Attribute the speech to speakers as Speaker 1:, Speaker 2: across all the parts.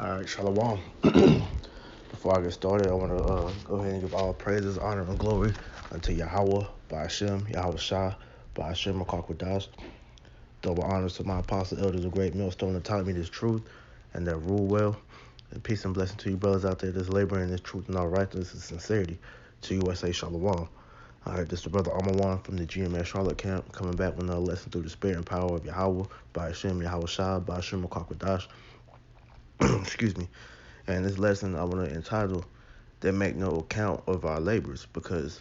Speaker 1: All right, Shalom. Before I get started, I want to go ahead and give all praises, honor, and glory unto Yahweh, by Hashem, Yahweh Shah, by Hashem, Makakwadash. Double honors to my apostle elders, a great millstone that taught me this truth and that rule well. And peace and blessing to you brothers out there that's laboring in this truth and all righteousness and sincerity. To USA Shalom. All right, this is the brother Amawan from the GMS Charlotte camp, coming back with another lesson through the spirit and power of Yahweh, by Hashem, Yahweh Shah, by Hashem, Makakwadash. Excuse me. And this lesson I want to entitle "They Make No Account of Our Labors," because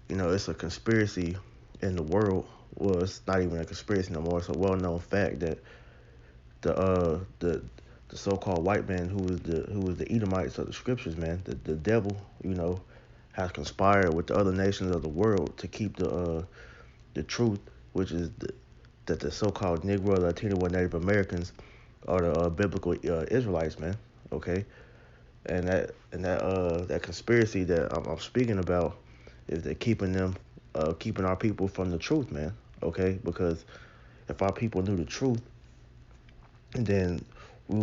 Speaker 1: it's a conspiracy in the world. Well, it's not even a conspiracy no more. It's a well-known fact that the so-called white man who was the Edomites of the scriptures, man, the devil, has conspired with the other nations of the world to keep the truth, which is that the so-called Negro, Latino, and Native Americans are the biblical Israelites, man. Okay, and that conspiracy that I'm speaking about is that keeping our people from the truth, man. Okay, because if our people knew the truth, then we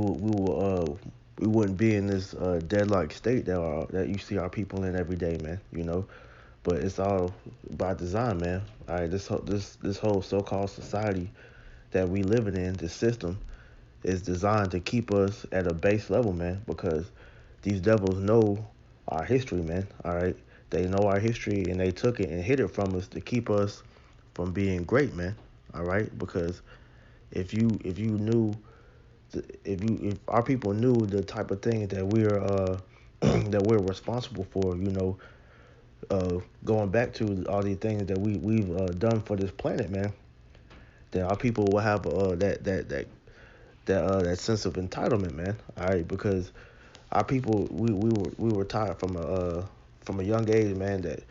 Speaker 1: wouldn't be in this deadlock state that you see our people in every day, man. But it's all by design, man. All right, this whole so-called society that we living in, this system, is designed to keep us at a base level, man, because these devils know our history, man. All right. They know our history and they took it and hid it from us to keep us from being great, man. All right. Because if you knew if our people knew the type of thing that we're that we're responsible for, going back to all these things that we've done for this planet, man, then our people will have that sense of entitlement, man. All right, because our people we were taught from a young age, man, that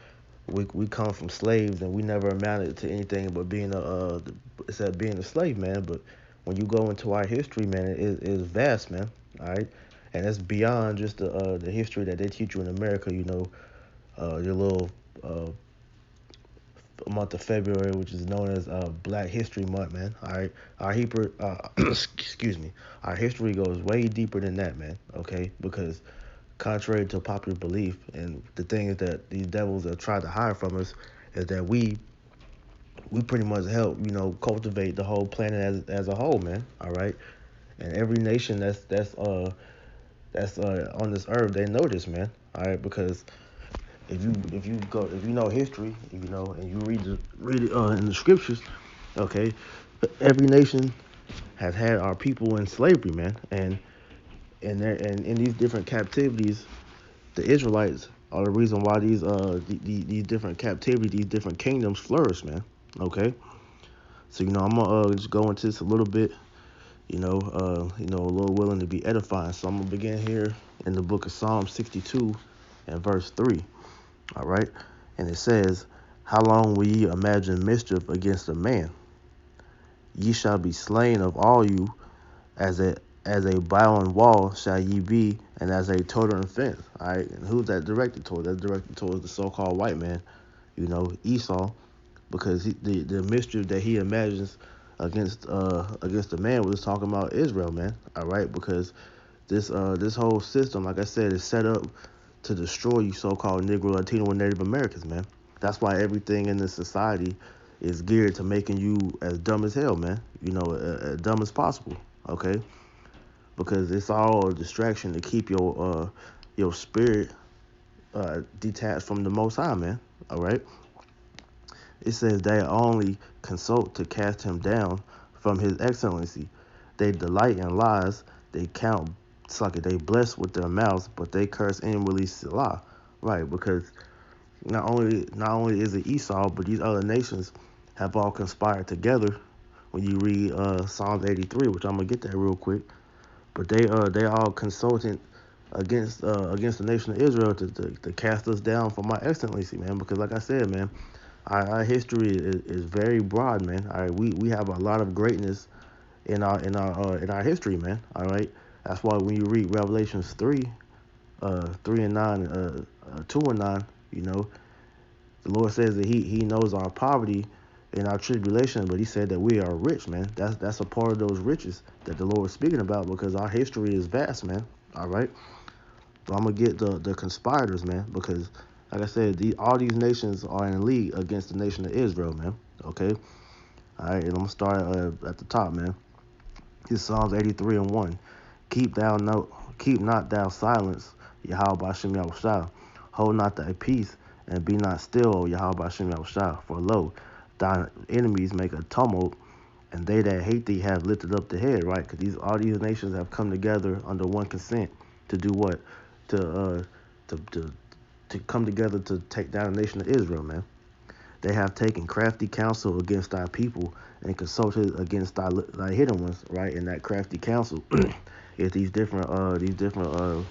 Speaker 1: we come from slaves and we never amounted to anything but being being a slave, man. But when you go into our history, man, it is vast, man. All right, and it's beyond just the history that they teach you in America. Your little month of February, which is known as Black History Month, man. All right, excuse me, our history goes way deeper than that, man. Okay, because contrary to popular belief, and the thing is that these devils have tried to hide from us is that we pretty much help cultivate the whole planet as a whole, man. All right, and every nation that's on this earth, they know this, man. All right, because if you know history, and you read it in the scriptures, okay, every nation has had our people in slavery, man, and in these different captivities, the Israelites are the reason why these different captivities, these different kingdoms flourish, man. Okay, so I'm gonna just go into this a little bit, a little willing to be edifying. So I'm gonna begin here in the book of Psalm 62 and verse 3. All right. And it says, "How long will ye imagine mischief against a man? Ye shall be slain of all you, as a bowing wall shall ye be, and as a tottering fence." All right. And who's that directed toward? That's directed towards the so-called white man, Esau, because the mischief that he imagines against the man was talking about Israel, man. All right. Because this whole system, like I said, is set up to destroy you so-called Negro, Latino, and Native Americans, man. That's why everything in this society is geared to making you as dumb as hell, man. As dumb as possible, okay? Because it's all a distraction to keep your spirit detached from the Most High, man. All right. It says they only consult to cast him down from his excellency. They delight in lies. They count suck it. They bless with their mouths, but they curse inwardly. Salah. Right, because not only is it Esau, but these other nations have all conspired together. When you read Psalms 83, which I'm gonna get that real quick, but they all consulting against the nation of Israel to cast us down from our excellency, man. Because like I said, man, our history is very broad, man. All right, we have a lot of greatness in our history, man. All right, that's why when you read Revelations 3 and 9, 2 and 9, the Lord says that He knows our poverty in our tribulation, but he said that we are rich, man. That's a part of those riches that the Lord is speaking about because our history is vast, man. All right. So I'm gonna get the conspirators, man, because like I said, all these nations are in league against the nation of Israel, man. Okay. All right, and I'm gonna start at the top, man. This Psalms 83 and 1. Keep not thou silence, Yahweh Bashem Yahushua. Hold not thy peace, and be not still, O Yahweh Bashem Yahushua. For lo, thine enemies make a tumult, and they that hate thee have lifted up the head, right? Because all these nations have come together under one consent to do what? To to come together to take down the nation of Israel, man. They have taken crafty counsel against thy people and consulted against thy hidden ones, right? And that crafty counsel is these different world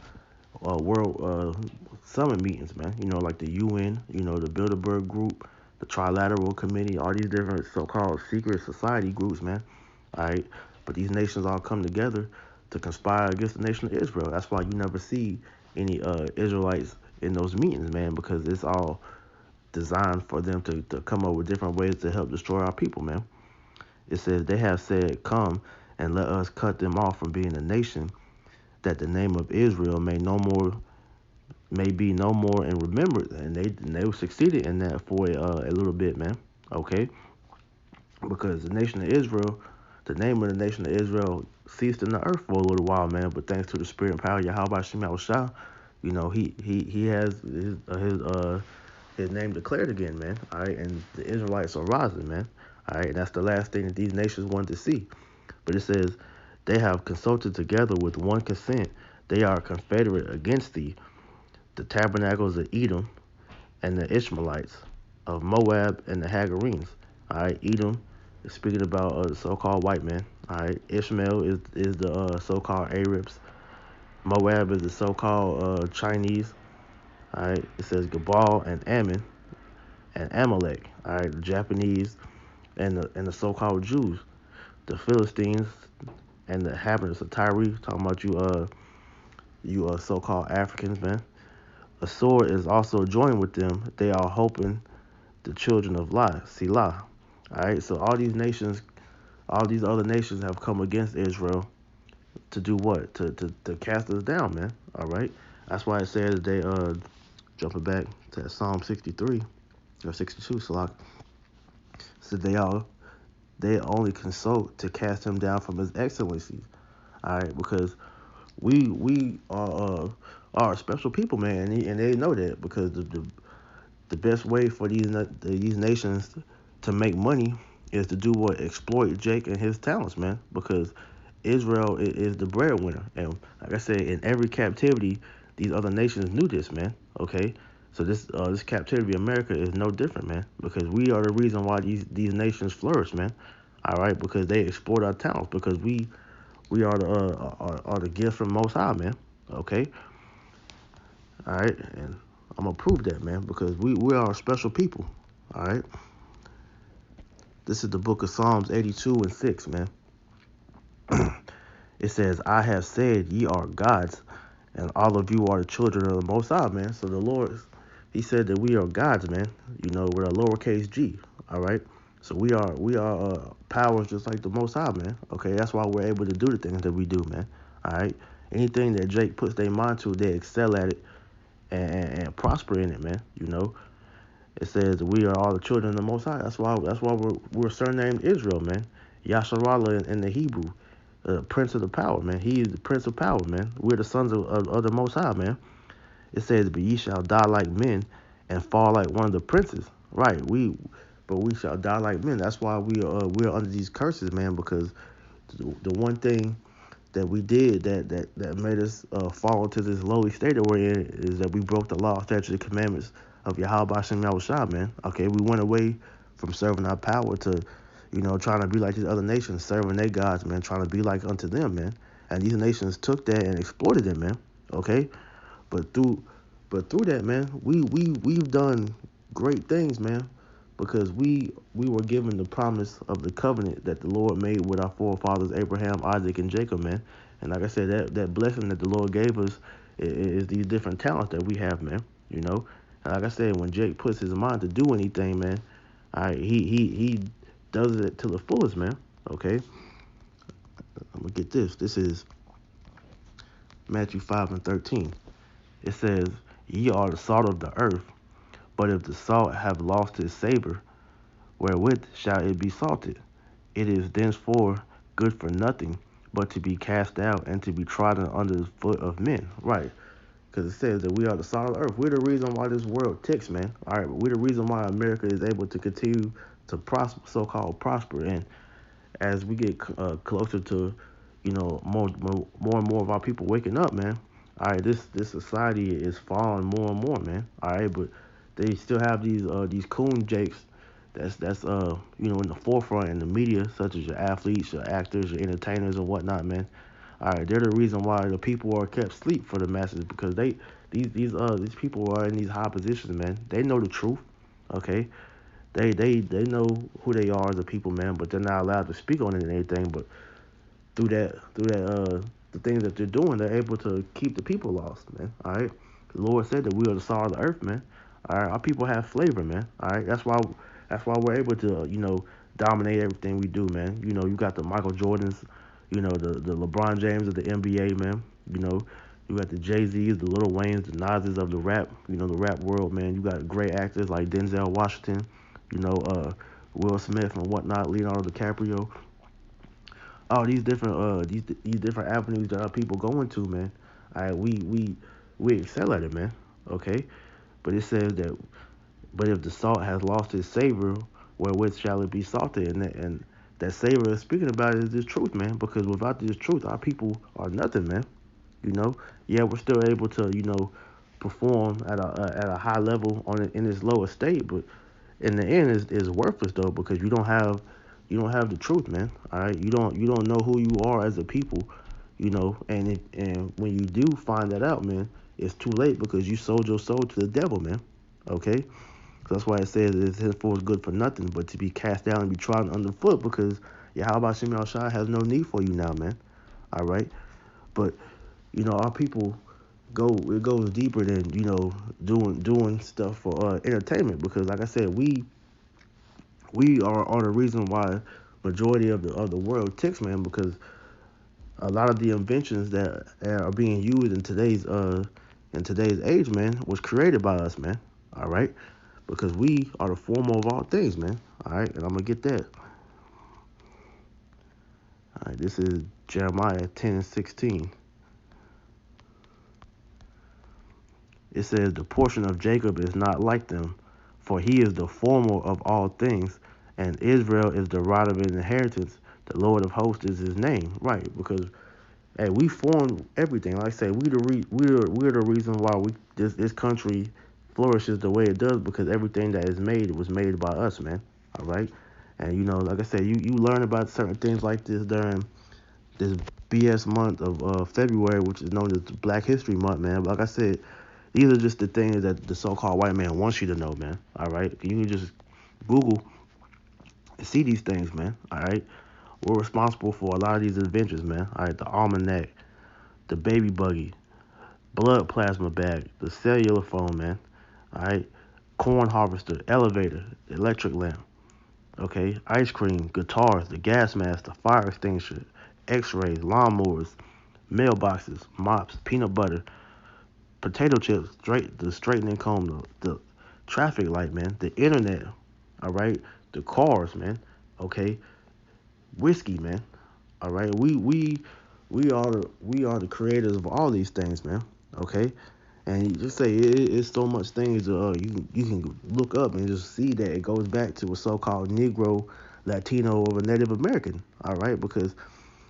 Speaker 1: summit meetings, man. You know, like the UN, you know, the Bilderberg Group, the Trilateral Committee, all these different so-called secret society groups, man. All right, but these nations all come together to conspire against the nation of Israel. That's why you never see any Israelites in those meetings, man, because it's all designed for them to come up with different ways to help destroy our people, man. It says they have said, "Come and let us cut them off from being a nation, that the name of Israel may be no more in remembrance." And they succeeded in that for a little bit, man. Okay, because the nation of Israel, the name of the nation of Israel ceased in the earth for a little while, man. But thanks to the spirit and power of Yahweh Shem Shah, you know, he has his name declared again, man. All right, and the Israelites are rising, man. All right, and that's the last thing that these nations wanted to see. But it says, they have consulted together with one consent. They are confederate against thee, the tabernacles of Edom and the Ishmaelites of Moab and the Hagarenes. All right, Edom is speaking about the so-called white man. All right, Ishmael is the so-called Arabs. Moab is the so-called Chinese. All right, it says Gabal and Ammon and Amalek. All right, the Japanese and the so-called Jews, the Philistines and the inhabitants of Tyre. Talking about you so-called Africans, man. A sword is also joined with them. They are hoping the children of Selah. All right, so all these nations, all these other nations have come against Israel to do what? To cast us down, man. All right, that's why it says they jumping back to Psalm 63 or 62, Salah. So they only consult to cast him down from his excellencies. All right, because we are special people, man, and they know that because the best way for these nations to make money is to do what? Exploit Jake and his talents, man, because Israel is the breadwinner. And like I said, in every captivity, these other nations knew this, man. Okay, so this captivity of America is no different, man, because we are the reason why these nations flourish, man. All right, because they exploit our talents, because we are the gift from Most High, man. Okay, all right, and I'm gonna prove that, man, because we are a special people. All right, this is the book of Psalms 82 and 6, man. It says, "I have said, ye are gods, and all of you are the children of the Most High," man. So the Lord, He said that we are gods, man. You know, with a lowercase g. All right. So we are powers just like the Most High, man. Okay, that's why we're able to do the things that we do, man. All right. Anything that Jake puts their mind to, they excel at it and prosper in it, man. You know, it says that we are all the children of the Most High. That's why we're surnamed Israel, man. Yasharallah in the Hebrew, Prince of the Power, man. He is the Prince of Power, man. We're the sons of the Most High, man. It says, "But ye shall die like men, and fall like one of the princes." Right. But we shall die like men. That's why we're under these curses, man. Because the one thing that we did that made us fall into this lowly state that we're in is that we broke the law, statutes, and commandments of Yahweh Hashem Yahushua, man. Okay, we went away from serving our power to, trying to be like these other nations, serving their gods, man, trying to be like unto them, man. And these nations took that and exploited it, man. Okay, but through that, man, we've done great things, man, because we were given the promise of the covenant that the Lord made with our forefathers Abraham, Isaac, and Jacob, man. And like I said, that blessing that the Lord gave us is these different talents that we have, man. And like I said, when Jake puts his mind to do anything, man, All right, he does it to the fullest, man. Okay, I'm gonna get this. This is Matthew 5:13. It says, "Ye are the salt of the earth, but if the salt have lost its savor, wherewith shall it be salted? It is thenceforth good for nothing, but to be cast out and to be trodden under the foot of men." Right. Because it says that we are the salt of the earth. We're the reason why this world ticks, man. All right, we're the reason why America is able to continue to prosper, so-called prosper. And as we get closer to, more and more of our people waking up, man. All right, this society is falling more and more, man. All right, but they still have these coon jakes in the forefront in the media, such as your athletes, your actors, your entertainers, and whatnot, man. All right, they're the reason why the people are kept asleep for the masses because these people are in these high positions, man. They know the truth, okay? They know who they are as a people, man, but they're not allowed to speak on it and anything. But through that the things that they're doing, they're able to keep the people lost, man. All right. The Lord said that we are the salt of the earth, man. All right. Our people have flavor, man. All right. That's why we're able to dominate everything we do, man. You got the Michael Jordans, the LeBron James of the NBA, man. You know, you got the Jay-Z's, the Lil Waynes, the Nas's of the rap, the rap world, man. You got great actors like Denzel Washington, you know, uh, Will Smith and whatnot, Leonardo DiCaprio, all these different these different avenues that our people go into, man. All right, we excel at it, man. Okay, but it says that, but if the salt has lost its savor, wherewith shall it be salted? And that savor is speaking about is this truth, man. Because without this truth, our people are nothing, man. Yeah, we're still able to perform at a high level in this lower state, but in the end is worthless though because you don't have the truth, man. All right, you don't know who you are as a people, and when you do find that out, man, it's too late because you sold your soul to the devil, man. Okay, so that's why it says it's henceforth good for nothing but to be cast down and be trodden underfoot because Yahweh Shem Shai has no need for you now, man. All right, but our people it goes deeper than doing stuff for entertainment because like I said we are the reason why majority of the world ticks, man, because a lot of the inventions that are being used in today's age, man, was created by us, man. All right, because we are the former of all things, man. All right, and I'm gonna get that. All right, this is Jeremiah 10:16. It says, "The portion of Jacob is not like them, for he is the former of all things, and Israel is the right of his inheritance. The Lord of hosts is his name." Right, because hey, we formed everything. Like I say, we're the reason why this country flourishes the way it does because everything that is made was made by us, man. All right, and like I said, you learn about certain things like this during this BS month of February, which is known as Black History Month, man. But like I said, these are just the things that the so-called white man wants you to know, man. All right, you can just Google and see these things, man. All right, we're responsible for a lot of these adventures, man. All right, the almanac, the baby buggy, blood plasma bag, the cellular phone, man. All right, corn harvester, elevator, electric lamp. Okay, ice cream, guitars, the gas mask, the fire extinguisher, X-rays, lawnmowers, mailboxes, mops, peanut butter, potato chips, the straightening comb, the traffic light, man, the internet, all right, the cars, man, okay, whiskey, man, all right. We are the creators of all these things, man. Okay, and you just say it's so much things you can look up and just see that it goes back to a so-called Negro, Latino, or Native American. All right, because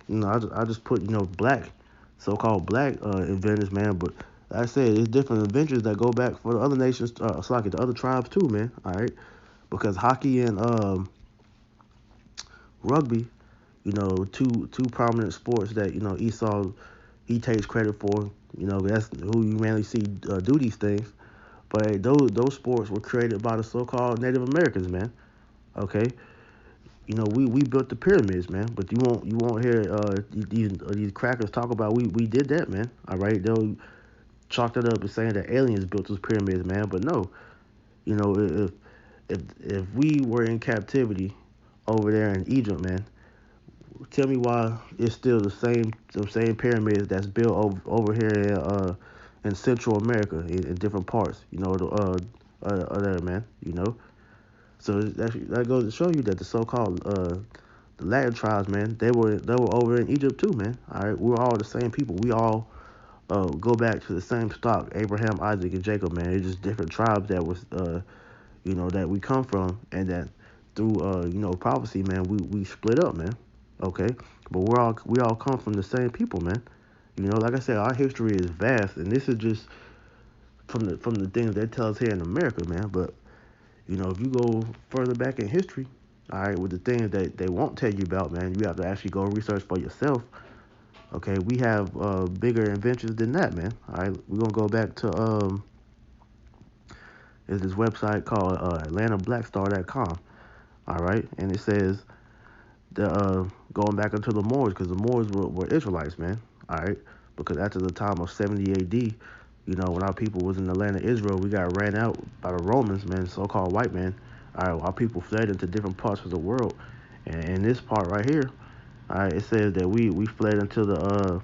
Speaker 1: I just put black, so-called black inventors, man. But like I said, it's different inventors that go back for the other nations, like the other tribes too, man. All right, because hockey and rugby, two prominent sports that Esau he takes credit for. That's who you mainly see do these things. But hey, those sports were created by the so-called Native Americans, man. Okay, we built the pyramids, man. But you won't hear these crackers talk about we did that, man. All right, they'll chalk that up as saying that aliens built those pyramids, man. But no, if if we were in captivity over there in Egypt, man, tell me why it's still the same pyramids that's built over here in Central America in different parts. There, man. So that goes to show you that the so-called the Latin tribes, man, they were over in Egypt too, man. All right, we're all the same people. We all go back to the same stock, Abraham, Isaac, and Jacob, man. It's just different tribes that was that we come from, and that through prophecy, man, we split up, man. Okay, but we all come from the same people, man. Like I said, our history is vast, and this is just from the things they tell us here in America, man. But if you go further back in history, all right, with the things that they won't tell you about, man, you have to actually go research for yourself. Okay, we have bigger inventions than that, man. All right, we're gonna go back to is this website called AtlantaBlackStar.com. All right, and it says the going back into the Moors, because the Moors were Israelites, man. All right, because after the time of 70 A.D., when our people was in the land of Israel, we got ran out by the Romans, man, so-called white men. All right, our people fled into different parts of the world, and in this part right here, all right, it says that we fled into the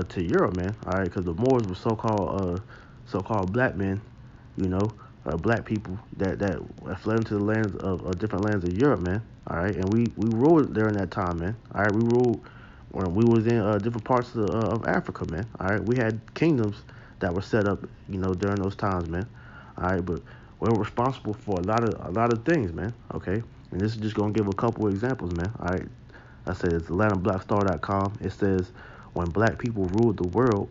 Speaker 1: to Europe, man. All right, because the Moors were so-called black men, you know, black people that fled into the lands of different lands of Europe, man. All right, and we ruled during that time, man. All right, we ruled when we was in different parts of Africa, man. All right, we had kingdoms that were set up, during those times, man. All right, but we're responsible for a lot of things, man. Okay, and this is just gonna give a couple of examples, man. All right, I said it's AtlantaBlackStar.com. It says when black people ruled the world,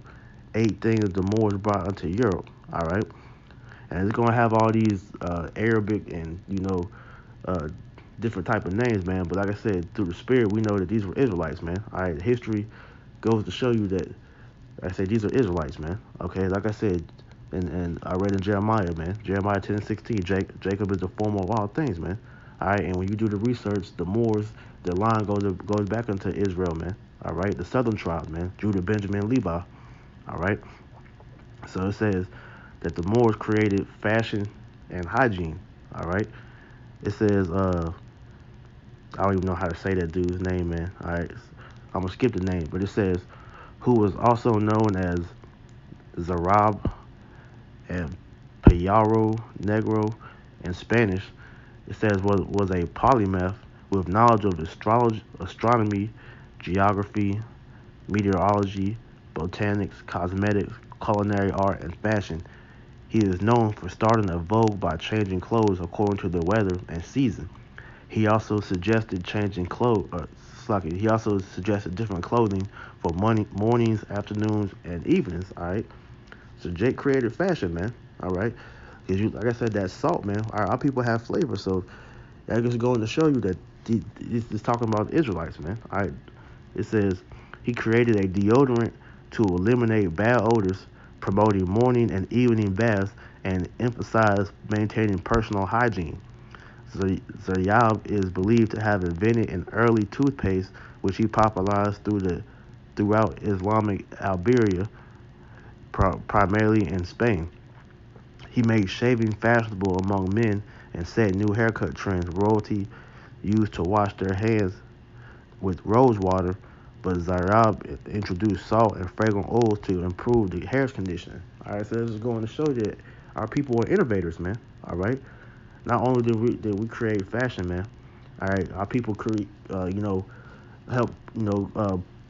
Speaker 1: 8 things the Moors brought into Europe. All right, and it's gonna have all these Arabic and uh, different type of names, man. But like I said, through the spirit, we know that these were Israelites, man. All right, history goes to show you that. I say these are Israelites, man. Okay, like I said, and I read in Jeremiah, man. Jeremiah 10:16. Jacob is the former of all things, man. All right, and when you do the research, the Moors, the line goes back into Israel, man. All right, the southern tribe, man. Judah, Benjamin, Levi. All right, so it says that the Moors created fashion and hygiene. All right, it says I don't even know how to say that dude's name, man. All right, I'm gonna skip the name, but it says who was also known as Zarab and Payaro Negro in Spanish. It says was a polymath with knowledge of astrology, astronomy, geography, meteorology, botanics, cosmetics, culinary art, and fashion. He is known for starting a vogue by changing clothes according to the weather and season. He also suggested changing clothes. He also suggested different clothing for mornings, afternoons, and evenings. All right. So Jake created fashion, man. All right. Because like I said, that salt, man. Our people have flavor, so that just going to show you that this is talking about the Israelites, man. All right. It says he created a deodorant to eliminate bad odors, promoting morning and evening baths, and emphasize maintaining personal hygiene. Zaryab is believed to have invented an early toothpaste, which he popularized throughout Islamic Iberia, primarily in Spain. He made shaving fashionable among men and set new haircut trends. Royalty used to wash their hands with rose water, but Zaryab introduced salt and fragrant oils to improve the hair condition. All right, so this is going to show that our people are innovators, man. All right, not only did we create fashion, man. All right, our people create, help,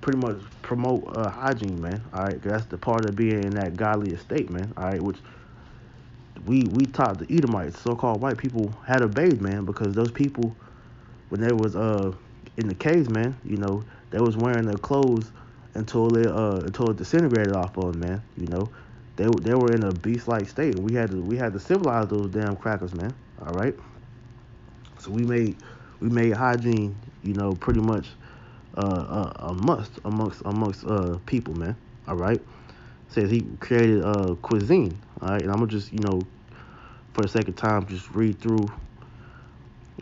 Speaker 1: pretty much promote hygiene, man. All right, 'cause that's the part of being in that godly estate, man. All right, which we taught the Edomites, so-called white people, how to bathe, man, because those people, when they was in the caves, man, they was wearing their clothes until it disintegrated off of them, man. They were in a beast-like state. We had to civilize those damn crackers, man. All right, so we made hygiene, pretty much a must amongst people, man. All right, says he created cuisine. All right, and I'm gonna just for the sake of time just read through.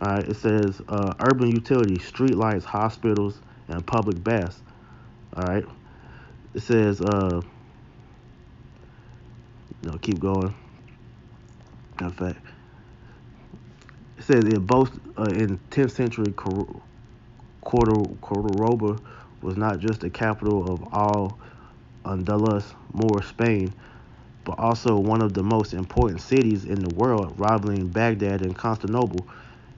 Speaker 1: All right, it says urban utilities, street lights, hospitals, and public baths. All right, it says keep going. In fact, It says it boasts in 10th century Cordoba was not just the capital of all Andalus, Moor, Spain, but also one of the most important cities in the world, rivaling Baghdad and Constantinople.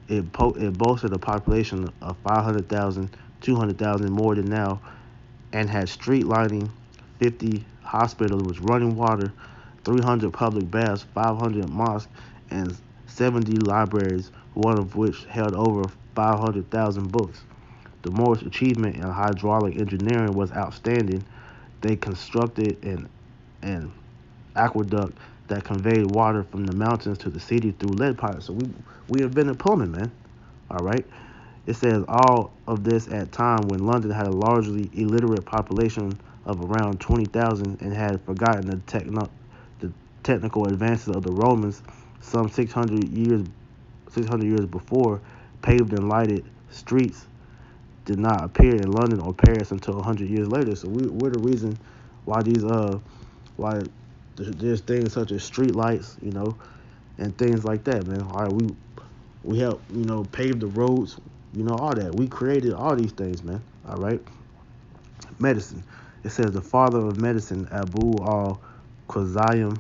Speaker 1: It boasted a population of 500,000, 200,000 more than now, and had street lighting, 50 hospitals with running water, 300 public baths, 500 mosques, and 70 libraries, one of which held over 500,000 books. The Moorish achievement in hydraulic engineering was outstanding. They constructed an aqueduct that conveyed water from the mountains to the city through lead pipes. So we invented plumbing, man. All right. It says all of this at a time when London had a largely illiterate population of around 20,000 and had forgotten the technical advances of the Romans some 600 years before. Paved and lighted streets did not appear in London or Paris until 100 years later. So we're the reason why why there's things such as street lights, and things like that, man. All right, we help, pave the roads, all that. We created all these things, man. All right. Medicine. It says the father of medicine, Abu al Khwarizm,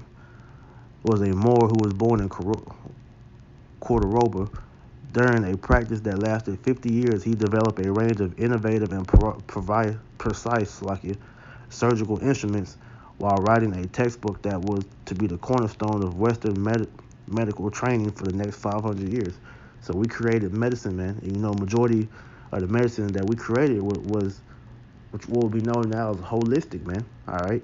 Speaker 1: was a Moor who was born in Cordoba. During a practice that lasted 50 years, he developed a range of innovative and precise surgical instruments while writing a textbook that was to be the cornerstone of Western medical training for the next 500 years. So we created medicine, man. And, majority of the medicine that we created was which will be known now as holistic, man. All right.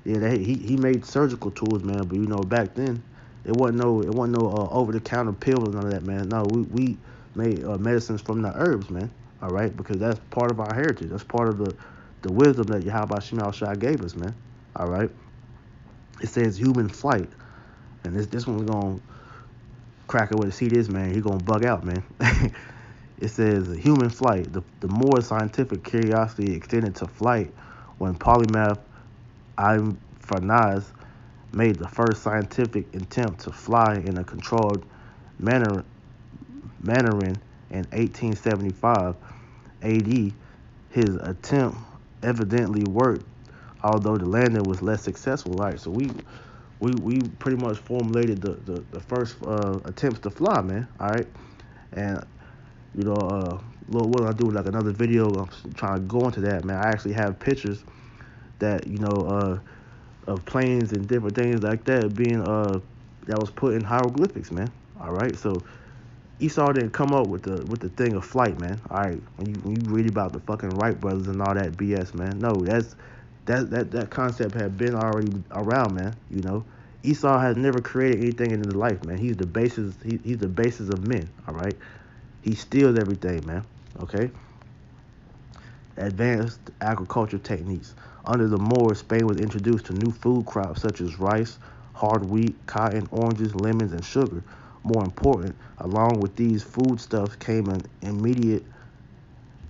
Speaker 1: Yeah, he made surgical tools, man. But back then, it wasn't no over the counter pills and none of that, man. No, we made medicines from the herbs, man. All right, because that's part of our heritage. That's part of the wisdom that Yahweh Shema Shai gave us, man. All right. It says human flight, and this one's gonna crack it with a see this, man. He gonna bug out, man. It says human flight. The more scientific curiosity extended to flight when polymath Ibn Farnaz made the first scientific attempt to fly in a controlled manner, Mandarin in 1875 AD. His attempt evidently worked, although the landing was less successful. Right, so we pretty much formulated the first attempts to fly, man. All right, and what I do like another video. I'm trying to go into that, man. I actually have pictures that of planes and different things like that being that was put in hieroglyphics, man. All right, so Esau didn't come up with the thing of flight, man. All right, when you read about the fucking Wright brothers and all that BS, man. No, that concept had been already around, man. Esau has never created anything in his life, man. He's the basis. He's the basis of men. All right, he steals everything, man. Okay. Advanced agriculture techniques. Under the Moors, Spain was introduced to new food crops such as rice, hard wheat, cotton, oranges, lemons, and sugar. More important, along with these foodstuffs came an immediate,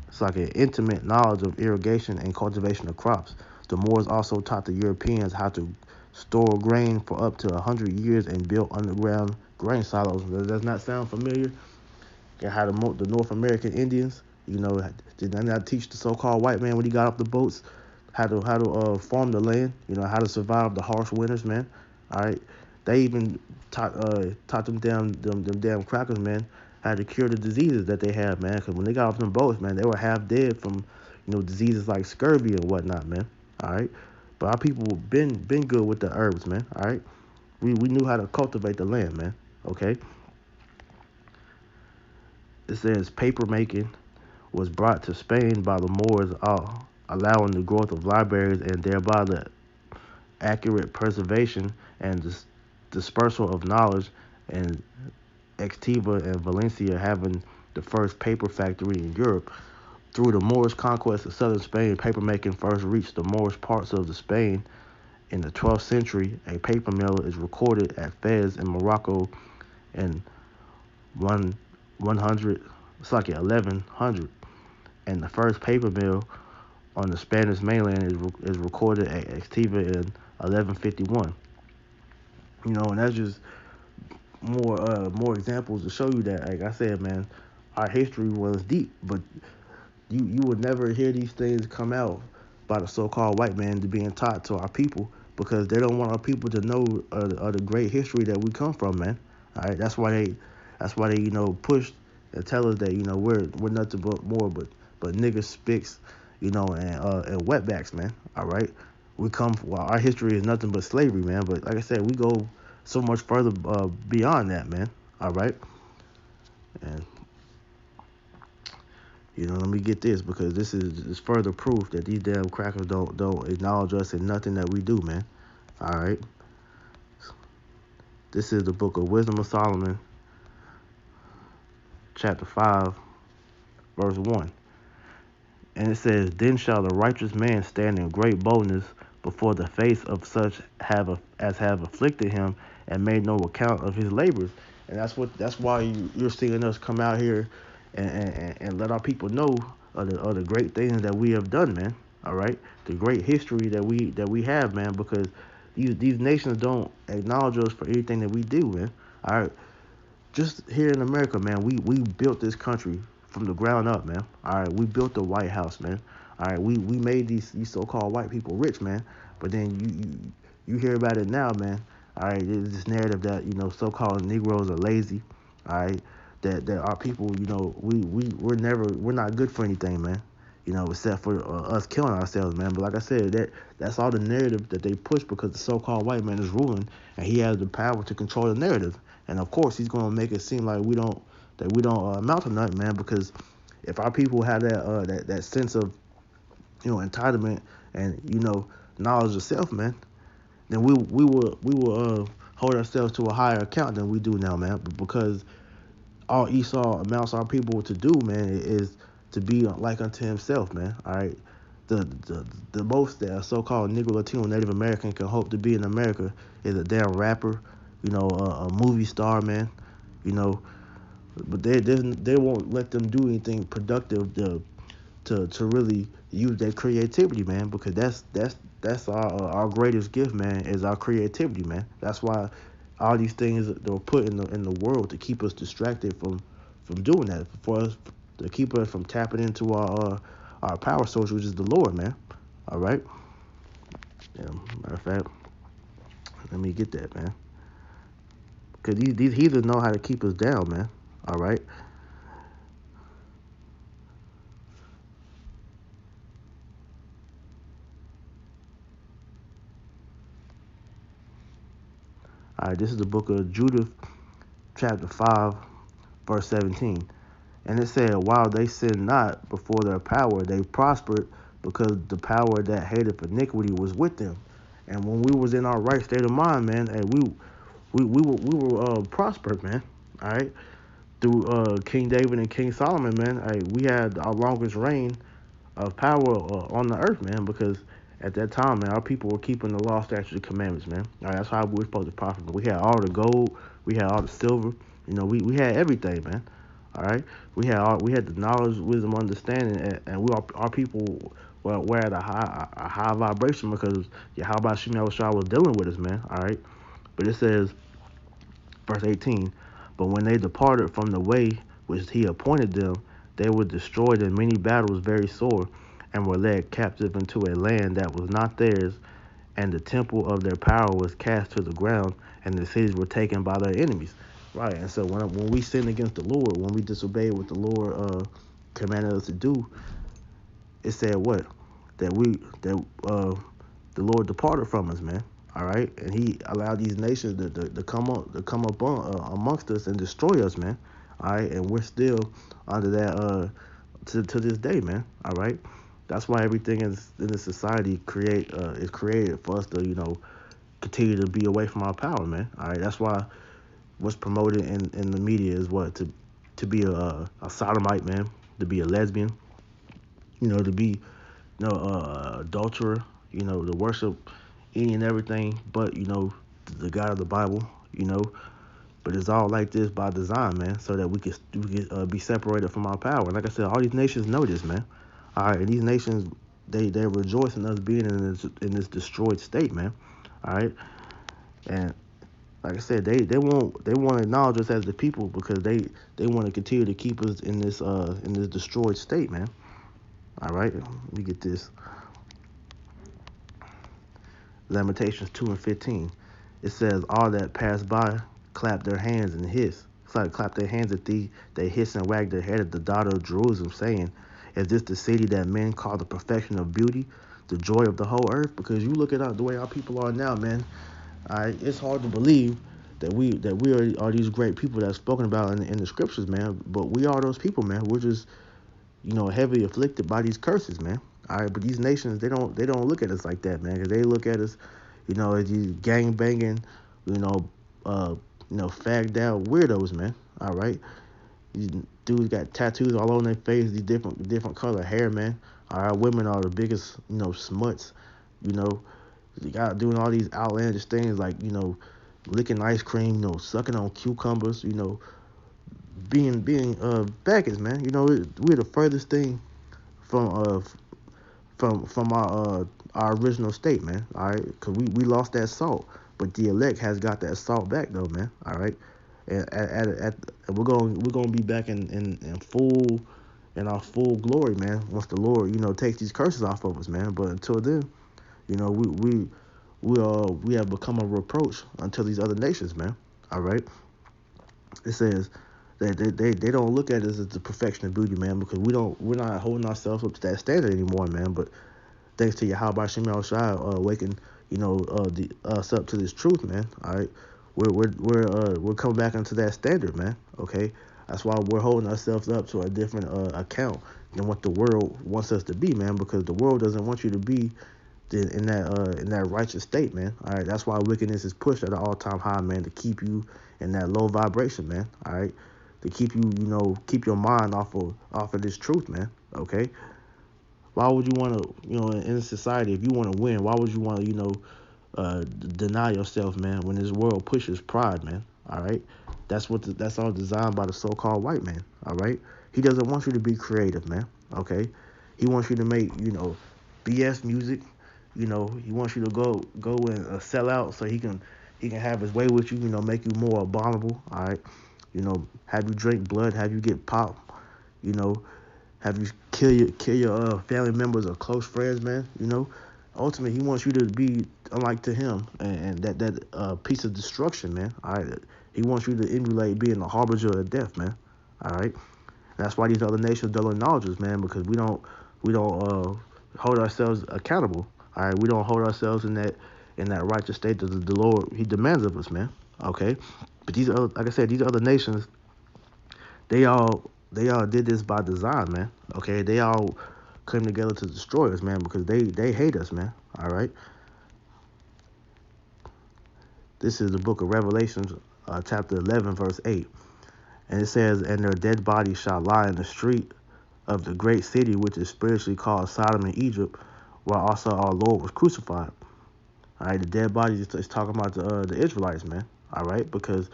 Speaker 1: it's like an intimate knowledge of irrigation and cultivation of crops. The Moors also taught the Europeans how to store grain for up to 100 years and built underground grain silos. Does not sound familiar? And how the North American Indians, did they not teach the so-called white man when he got off the boats how to farm the land, how to survive the harsh winters, man. All right, they even taught them damn crackers, man, how to cure the diseases that they have, man. Because when they got off them boats, man, they were half dead from diseases like scurvy and whatnot, man. All right, but our people been good with the herbs, man. All right, we knew how to cultivate the land, man. Okay. It says paper making was brought to Spain by the Moors, allowing the growth of libraries and thereby the accurate preservation and dispersal of knowledge, and Extiva and Valencia having the first paper factory in Europe. Through the Moorish conquest of southern Spain, papermaking first reached the Moorish parts of the Spain. In the 12th century, a paper mill is recorded at Fez in Morocco in 100, it's like 1100, and the first paper mill on the Spanish mainland is recorded at Extiva in 1151. And that's just more examples to show you that. Like I said, man, our history was deep, but you would never hear these things come out by the so-called white man to being taught to our people because they don't want our people to know the great history that we come from, man. All right, that's why they push and tell us that we're nothing but more but niggas, spicks, and wetbacks, man. All right, well, our history is nothing but slavery, man. But like I said, we go so much further beyond that, man. All right, and let me get this because this is further proof that these damn crackers don't acknowledge us in nothing that we do, man. All right. This is the book of Wisdom of Solomon, chapter 5, verse 1. And it says, "Then shall the righteous man stand in great boldness before the face of such as have afflicted him and made no account of his labors." And that's why you're seeing us come out here and let our people know of the great things that we have done, man. All right, the great history that we have, man, because these nations don't acknowledge us for anything that we do, man. All right, just here in America, man, we built this country from the ground up, man. All right, we built the White House, man. All right, we made these so-called white people rich, man. But then you hear about it now, man. All right, there's this narrative that so-called Negroes are lazy. All right, that our people, we're not good for anything, man. Except for us killing ourselves, man. But like I said, that's all the narrative that they push because the so-called white man is ruling and he has the power to control the narrative. And of course, he's gonna make it seem like we don't amount to nothing, man. Because if our people have that sense of entitlement and knowledge of self, man, then we will hold ourselves to a higher account than we do now, man. But because all Esau amounts our people to do, man, is to be like unto himself, man. All right. The most that a so-called Negro, Latino, Native American can hope to be in America is a damn rapper, a movie star, man. You know, but they won't let them do anything productive to really use their creativity, man, because that's our greatest gift, man, is our creativity, man. That's why all these things that were put in the world to keep us distracted from doing that, for us to keep us from tapping into our power source, which is the Lord, man. All right. Yeah, matter of fact, let me get that, man, because these heathens know how to keep us down, man. All right. All right. This is the book of Judith, chapter 5, verse 17. And it said, "While they sinned not before their power, they prospered, because the power that hated iniquity was with them." And when we was in our right state of mind, man, and we were prospered, man. All right, through King David and King Solomon, man. We had our longest reign of power on the earth, man, because at that time, man, our people were keeping the law, statutes, and commandments, man. All right, that's how we were supposed to prosper. We had all the gold, we had all the silver, we had everything, man. All right, we had the knowledge, wisdom, understanding, and our people were at a high vibration because Yahweh Shem Yahushua was dealing with us, man. All right, but it says, verse 18, "But when they departed from the way which he appointed them, they were destroyed in many battles very sore, and were led captive into a land that was not theirs, and the temple of their power was cast to the ground, and the cities were taken by their enemies." Right, and so when we sin against the Lord, when we disobey what the Lord commanded us to do, it said what? That the Lord departed from us, man. All right, and He allowed these nations to come up amongst us and destroy us, man. All right, and we're still under that to this day, man. All right, that's why everything in the society is created for us to continue to be away from our power, man. All right, that's why what's promoted in the media is what to be a sodomite, man, to be a lesbian, to be adulterer, to worship any and everything but the God of the Bible, you know. But it's all like this by design, man, so that we could be separated from our power. And like I said, all these nations know this, man. All right, and these nations they rejoice in us being in this destroyed state, man. All right, and Like I said, they want to acknowledge us as the people because they want to continue to keep us in this destroyed state, man. All right, let me get this. Lamentations 2:15. It says, "All that pass by clap their hands and hiss." It's like clap their hands at thee. They hiss and wag their head at the daughter of Jerusalem, saying, "Is this the city that men call the perfection of beauty, the joy of the whole earth?" Because you look at the way our people are now, man. It's hard to believe that we are these great people that's spoken about in the scriptures, man. But we are those people, man. We're just heavily afflicted by these curses, man. All right, but these nations they don't look at us like that, man, because they look at us, as these gang banging, you know, uh, fagged out weirdos, man. All right, these dudes got tattoos all on their face, these different color hair, man. All right, women are the biggest, smuts, you know. They got doing all these outlandish things like licking ice cream, sucking on cucumbers, being beggars, man. We're the furthest thing from our original state, man. All right, because we lost that salt, but the elect has got that salt back though, man. All right, and we're gonna be back in full in our full glory, man. Once the Lord takes these curses off of us, man. But until then, we have become a reproach unto these other nations, man. All right, it says they don't look at us as the perfection of beauty, man, because we're not holding ourselves up to that standard anymore, man. But thanks to Yahweh Shem Shai waking us up to this truth, man. All right, we're coming back into that standard, man. Okay, that's why we're holding ourselves up to a different account than what the world wants us to be, man. Because the world doesn't want you to be in that righteous state, man. All right, that's why wickedness is pushed at an all-time high, man, to keep you in that low vibration, man. All right, to keep you, keep your mind off of this truth, man. Okay, why would you want to, in society, if you want to win, why would you want to, deny yourself, man, when this world pushes pride, man? All right, that's all designed by the so-called white man. All right, he doesn't want you to be creative, man. Okay, he wants you to make, BS music. He wants you to go and sell out so he can have his way with you. Make you more abominable. All right, have you drink blood, have you get popped. You know, have you kill your family members or close friends, man? Ultimately he wants you to be unlike to him, and that piece of destruction, man. All right, he wants you to emulate being the harbinger of death, man. All right, that's why these other nations don't acknowledge us, man, because we don't hold ourselves accountable. All right, we don't hold ourselves in that righteous state that the Lord He demands of us, man. Okay, but these other, like I said, these other nations, they all did this by design, man. Okay, they all came together to destroy us, man, because they hate us, man. All right, this is the book of Revelations, chapter 11, verse 8, and it says, "And their dead bodies shall lie in the street of the great city, which is spiritually called Sodom and Egypt, where also our Lord was crucified." All right, the dead bodies is talking about the Israelites, man. All right, because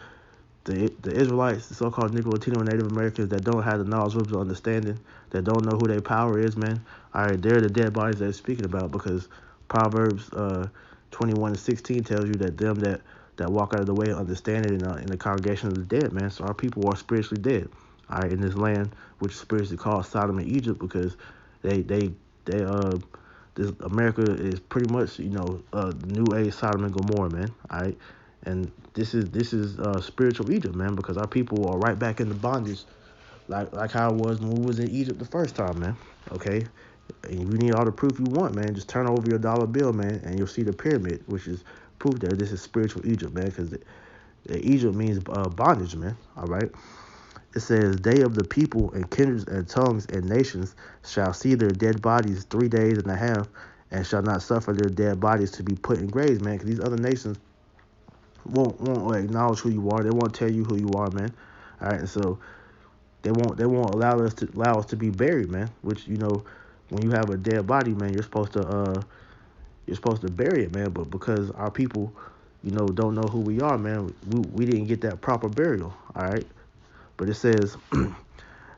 Speaker 1: the Israelites, the so-called Negro, Latino, and Native Americans that don't have the knowledge, wisdom, understanding, that don't know who their power is, man. All right, they're the dead bodies they're speaking about, because Proverbs 21:16 tells you that them that walk out of the way of understanding in the congregation of the dead, man. So our people are spiritually dead. All right, in this land, which is spiritually called Sodom and Egypt, because they this America is pretty much new age Sodom and Gomorrah, man. All right, and this is spiritual Egypt, man, because our people are right back in the bondage, like how it was when we was in Egypt the first time, man. Okay, and if you need all the proof you want, man, just turn over your dollar bill, man, and you'll see the pyramid, which is proof that this is spiritual Egypt, man, because Egypt means bondage, man. All right. It says, "They of the people and kindreds and tongues and nations shall see their dead bodies 3 days and a half, and shall not suffer their dead bodies to be put in graves," man. Because these other nations won't acknowledge who you are. They won't tell you who you are, man. All right, and so they won't allow us to be buried, man. Which when you have a dead body, man, you're supposed to bury it, man. But because our people, don't know who we are, man, we didn't get that proper burial. All right, but it says,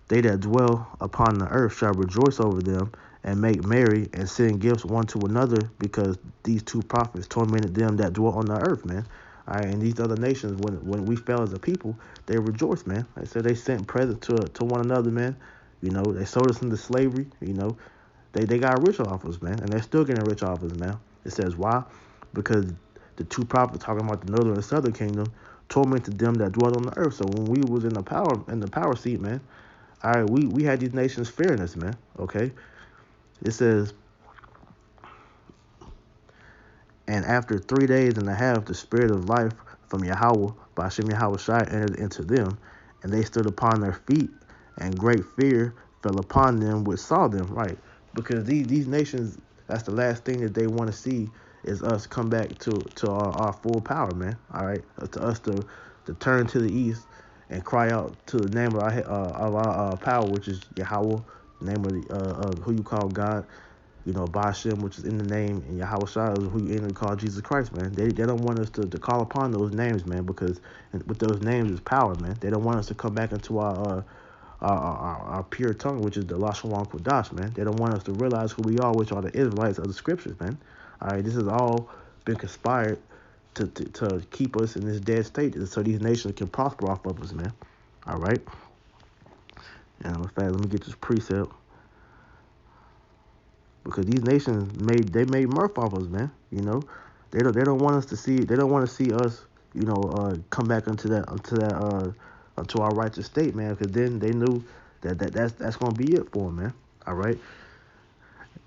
Speaker 1: "They that dwell upon the earth shall rejoice over them, and make merry, and send gifts one to another, because these two prophets tormented them that dwell on the earth," man. All right, and these other nations, when we fell as a people, they rejoiced, man. They said they sent presents to one another, man. You know, they sold us into slavery. You know, they got rich off us, man, and they're still getting rich off us, man. It says why? Because the two prophets talking about the northern and southern kingdom tormented them that dwelt on the earth. So when we was in the power seat, man, all right, we had these nations fearing us, man. Okay, it says, and after 3 days and a half, the spirit of life from Yahweh by Hashem Yahweh Shai entered into them, and they stood upon their feet, and great fear fell upon them which saw them. Right, because these nations, that's the last thing that they want to see is us come back to our full power, man. All right, to us to turn to the east and cry out to the name of our power, which is Yahweh, name of who you call God, you know, Bashem, which is in the name, and Yahweh Shai is who you end call Jesus Christ, man. They don't want us to call upon those names, man, because with those names is power, man. They don't want us to come back into our pure tongue, which is the Lashon Kodash, man. They don't want us to realize who we are, which are the Israelites of the scriptures, man. All right, this has all been conspired to keep us in this dead state so these nations can prosper off of us, man. All right. And in fact, let me get this precept, because these nations made mirth off us, man. You know, they don't want us to see, they don't want to see us, you know, come back into our righteous state, man. Because then they knew that's gonna be it for them, man. All right.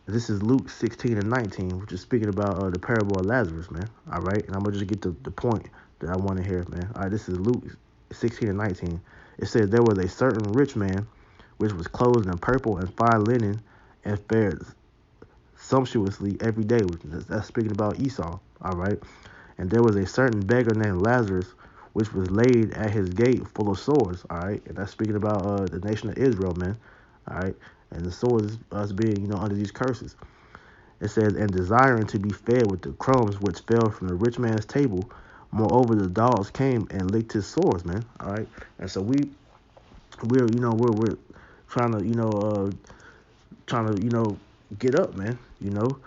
Speaker 1: This is Luke 16 and 19, which is speaking about the parable of Lazarus, man. All right, and I'm gonna just get to the point that I want to hear, man. All right, this is Luke 16 and 19. It says, there was a certain rich man which was clothed in purple and fine linen, and fared sumptuously every day. That's speaking about Esau. All right, and there was a certain beggar named Lazarus, which was laid at his gate full of sores. All right, and that's speaking about the nation of Israel, man. All right, and the sores is us being, you know, under these curses. It says, and desiring to be fed with the crumbs which fell from the rich man's table. Moreover, the dogs came and licked his sores, man. All right, and so we're trying to, get up, man. You know,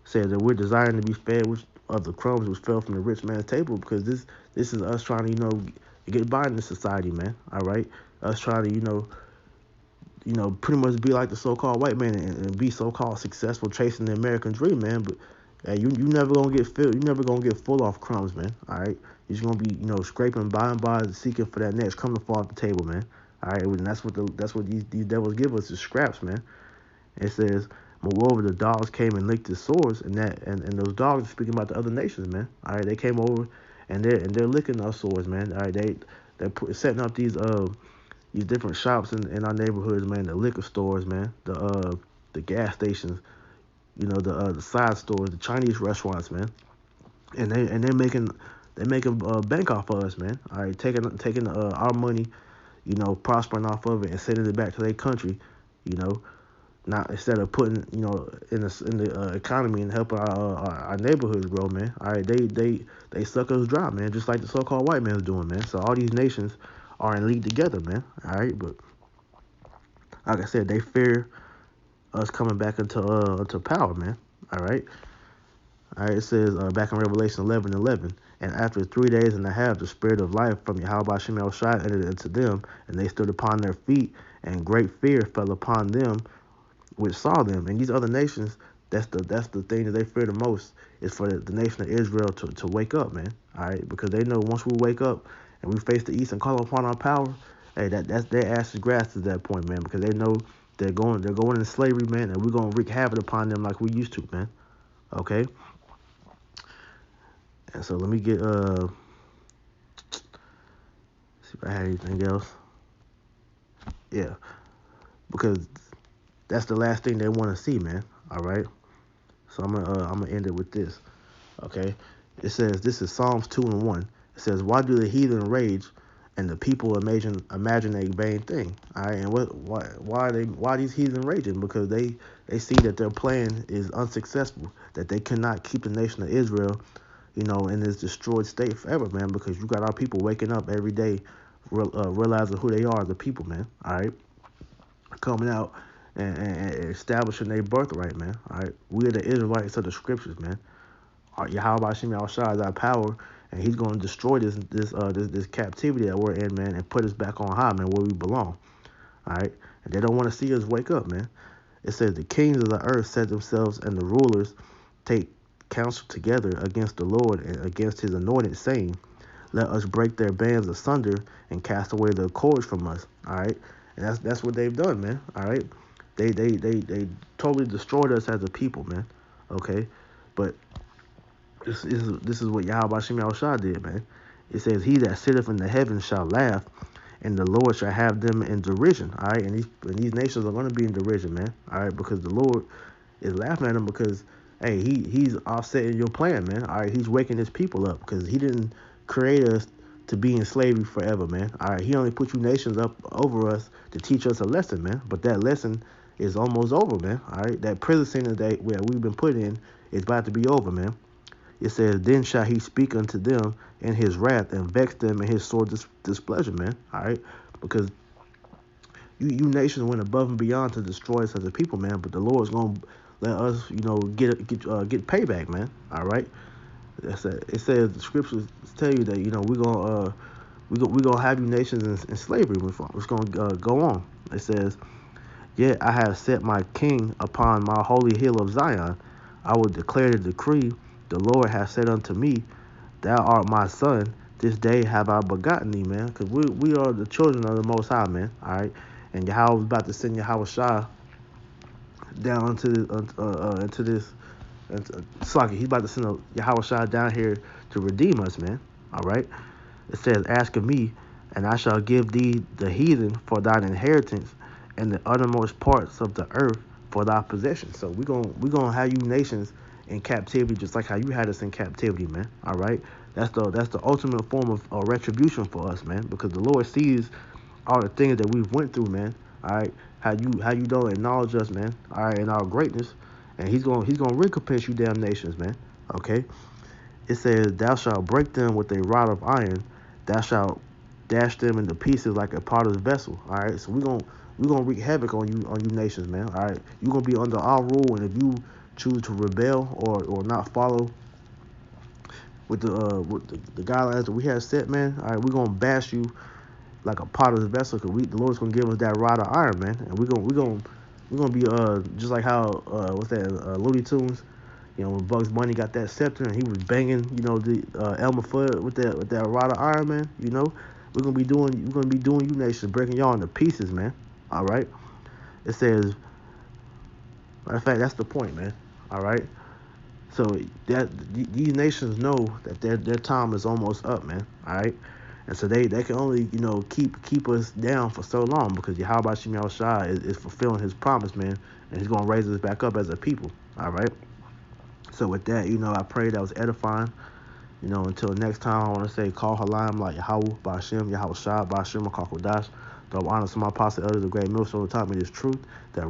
Speaker 1: says that we're desiring to be fed with of the crumbs which fell from the rich man's table, because this is us trying to, get by in this society, man. All right, us trying to, pretty much be like the so-called white man and be so-called successful chasing the American dream, man. But you never gonna get filled. You never gonna get full off crumbs, man. All right, you're just gonna be, scraping by and by, seeking for that next crumb to fall off the table, man. All right, and that's what these devils give us, is scraps, man. It says, moreover, the dogs came and licked his sores, and those dogs are speaking about the other nations, man. All right, they came over and they're licking our sores, man. All right, they're setting up these different shops in our neighborhoods, man. The liquor stores, man. The gas stations, the side stores, the Chinese restaurants, man. And they're making bank off of us, man. All right, taking our money, prospering off of it and sending it back to their country, you know. Not instead of putting, in the economy and helping our neighborhoods grow, man. All right, they suck us dry, man, just like the so-called white man's doing, man. So all these nations are in league together, man. All right, but like I said, they fear us coming back into power, man. All right. All right, it says back in Revelation 11:11, and after 3 days and a half, the spirit of life from Yahweh Shem Shai entered into them, and they stood upon their feet, and great fear fell upon them which saw them. And these other nations, that's the thing that they fear the most, is for the nation of Israel to wake up, man. All right, because they know once we wake up and we face the east and call upon our power, hey, that's their ass is grass at that point, man, because they know they're going into slavery, man, and we're gonna wreak havoc upon them like we used to, man. Okay. And so let me get see if I had anything else. Yeah, because that's the last thing they want to see, man. All right. So I'm gonna end it with this. Okay. It says, this is Psalms 2:1. It says, why do the heathen rage and the people imagine a vain thing? All right. And why these heathen raging? Because they see that their plan is unsuccessful, that they cannot keep the nation of Israel, in this destroyed state forever, man. Because you got our people waking up every day, realizing who they are as a people, man. All right. Coming out and establishing their birthright, man. All right, we are the Israelites of the scriptures, man. Yahweh Hashem Yahweh Shai is our power, and he's going to destroy this captivity that we're in, man, and put us back on high, man, where we belong. All right, and they don't want to see us wake up, man. It says the kings of the earth set themselves, and the rulers take counsel together against the Lord and against his anointed, saying, let us break their bands asunder and cast away their cords from us. All right, and that's what they've done, man. All right, they totally destroyed us as a people, man. Okay, but this is what Yahweh Shem Yahushua did, man. It says, he that sitteth in the heavens shall laugh, and the Lord shall have them in derision. All right, and these nations are going to be in derision, man. All right, because the Lord is laughing at them because, hey, he's offsetting your plan, man. All right, he's waking his people up because he didn't create us to be in slavery forever, man. All right, he only put you nations up over us to teach us a lesson, man. But that lesson is almost over, man. All right, that prison sentence that where we've been put in is about to be over, man. It says, then shall he speak unto them in his wrath and vex them in his sore displeasure, man. All right, because you nations went above and beyond to destroy us as a people, man. But the Lord's gonna let us, get payback, man. All right. It says the scriptures tell you that we gonna have you nations in slavery. It's gonna go on. It says, yet I have set my king upon my holy hill of Zion. I will declare the decree. The Lord has said unto me, thou art my son. This day have I begotten thee, man. Because we are the children of the Most High, man. All right. And Yahweh was about to send Yahweh Shah down into this. Slaki, he's about to send Yahweh Shah down here to redeem us, man. All right. It says, ask of me, and I shall give thee the heathen for thine inheritance, and the uttermost parts of the earth for thy possession. So we gonna have you nations in captivity, just like how you had us in captivity, man. All right. That's the ultimate form of retribution for us, man, because the Lord sees all the things that we've went through, man. All right, how you don't acknowledge us, man. All right, in our greatness, and he's gonna recompense you, damn nations, man. Okay. It says, thou shalt break them with a rod of iron, thou shalt dash them into pieces like a potter's vessel. All right, so we're gonna wreak havoc on you nations, man. All right, you're gonna be under our rule, and if you choose to rebel or not follow with the guidelines that we have set, man, all right, we're gonna bash you like a potter's vessel, because the Lord's gonna give us that rod of iron, man, and we're gonna be just like how what's that Looney Tunes, when Bugs Bunny got that scepter and he was banging, the Elmer Fudd with that rod of iron, man. We're gonna be doing you nations, breaking y'all into pieces, man. All right. It says, matter of fact, that's the point, man. All right. So these nations know that their time is almost up, man. All right. And so they can only, keep us down for so long, because Yahweh Shem Shai is fulfilling his promise, man, and he's gonna raise us back up as a people. All right. So with that, I pray that was edifying. Until next time, I want to say, call Halayim like Yahweh, Ba'ashem, Yahweh Shai, Ba'ashem, Akakodash. Though honor to my apostle elders, the great millstone, taught me this truth, that